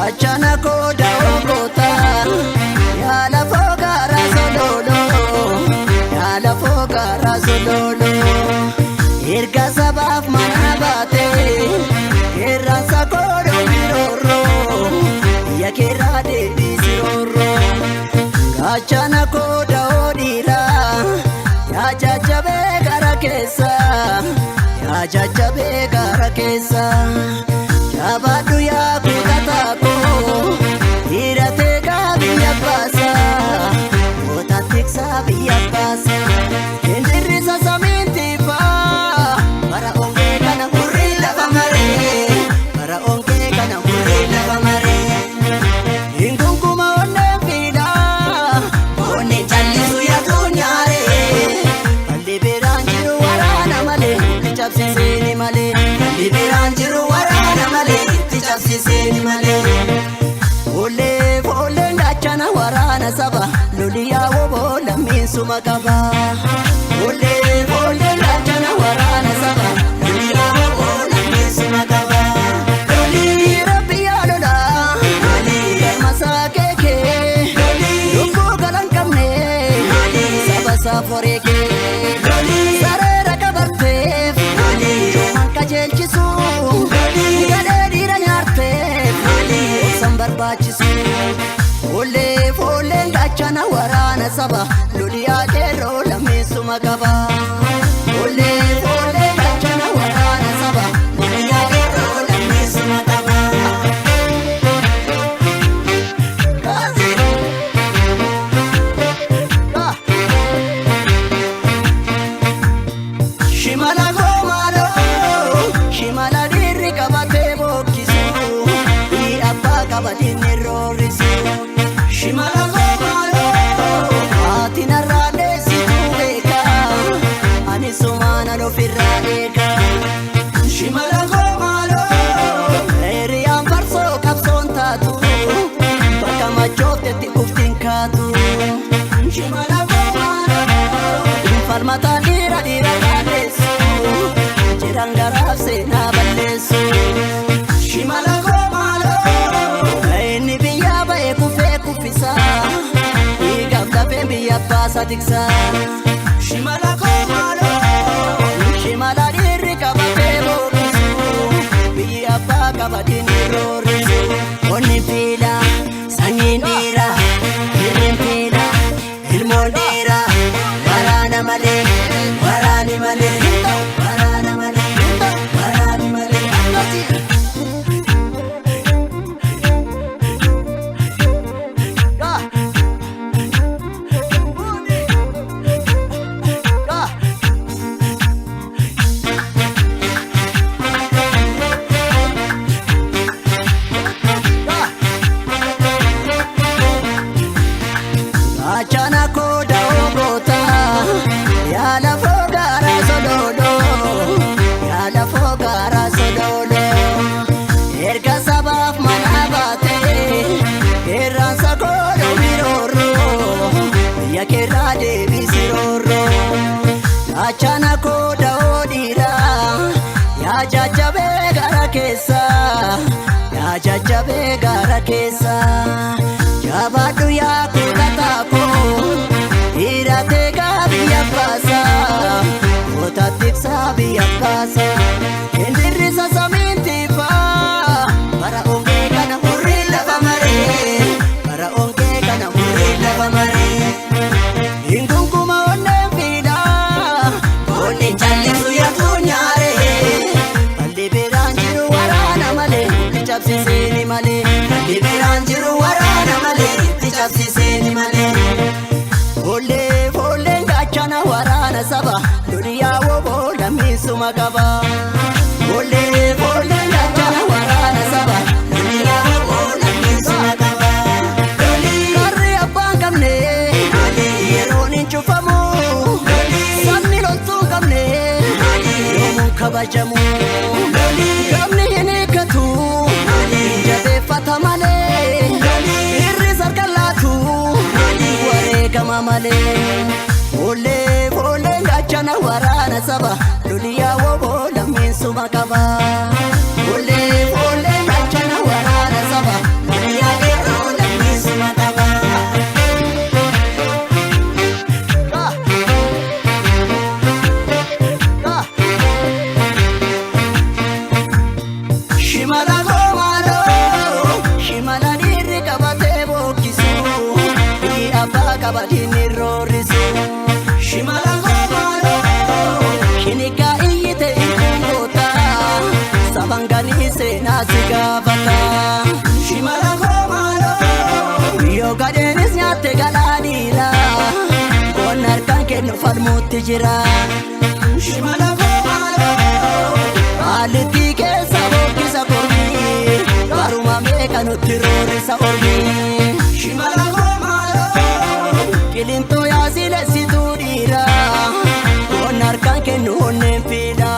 Achana koda ogota yala fogara sololo yala fogara sololo irga sabaf manabate irransa kodo miroro yakira de bisiroro achana koda odira ya jajabe garakesa ya jajabe garakesa Abadu ya kutatako irate gabiya pasa otatiksa biya pasa indirisa saminti pa para onge kana kurila kamare para onge kana kurila kamare ingunguma onne pida onne challisu ya dunyare aliberanjiru warana male chapsiseni male aliberanjiru Siseni male ole ndachana warana saba luliya wobo laminsu makaba ole ndachana warana saba luliya wobo laminsu makaba loli rabbiya lola loli masakeke lumbu galankamne saba saforeke loli sarera kabartef loli kajelchisu barbachisu ole ndachana warana saba luliya kero laminsu makaba ole ndachana warana saba luliya kero laminsu makaba shimala gomalo shimala dirri kabate bokisu kabadini rorisu shimala gomalo atina rade situeka anisumana lo firraeka shimala gomalo erian parso kapson tatu baka machote tikuftin katu shimala gomalo farmata dira kalesu jirangarafse na balesu shimala biya pasa tiksa shimala komalo shimala dirri kabate bokisu biya pa kabadini rorisu onni pila sangindira irin pila ilmondira warana male warani male warana male warani male Achana koda ogota yala fogara sololo yala fogara sololo erga sabaf manabate irransa kodo miroro yakira de bisiroro achana koda odira ya jajabe garakesa ya jajabe garakesa Abadu ya kutatako irate gabiya pasa otatiksa biya pasa indirisa saminti pa para onge kana kurila kamare para onge kana kurila kamare ingunguma onne pida onne challisu ya dunyare aliberanjiru warana male chapsiseni male aliberanjiru warana male chapsiseni male ole ndachana warana saba luliya wobo laminsu makaba ole ndachana warana saba luliya wobo laminsu makaba loli karri abangamne loli yeronin chufamu sammi lontu gamne kabajamu. Gamni hin eeggatu jabeeffata malee irri sargalaatu wareegama malee. Foollee foollee gaachana waraana saba duniyaa woboo lammiinsuma qaba. Foollee foollee gaachana waraana saba duniyaa qeerroo lammiinsuma qaba. Shimala goomaaloo shimala dhiirri qabatee bookkisu biyyi abbaa qabatiin roorrisu. Shimala goomaaloo shinigaa iyyite ingoota sabanganii seenaa si gaafata. Shimala goomaaloo yoo gadeenis nyaatte galaadhiila qoonni harkaan kennu falmuutti jira. Shimala goomaaloo haallitti keessa bookkisa kormii garuma meeqa nutti roorrisa ormii. Shimala goomaaloo qilintoo yaasileessituu dhiira qoonni harkaan kennu onneen fiidha.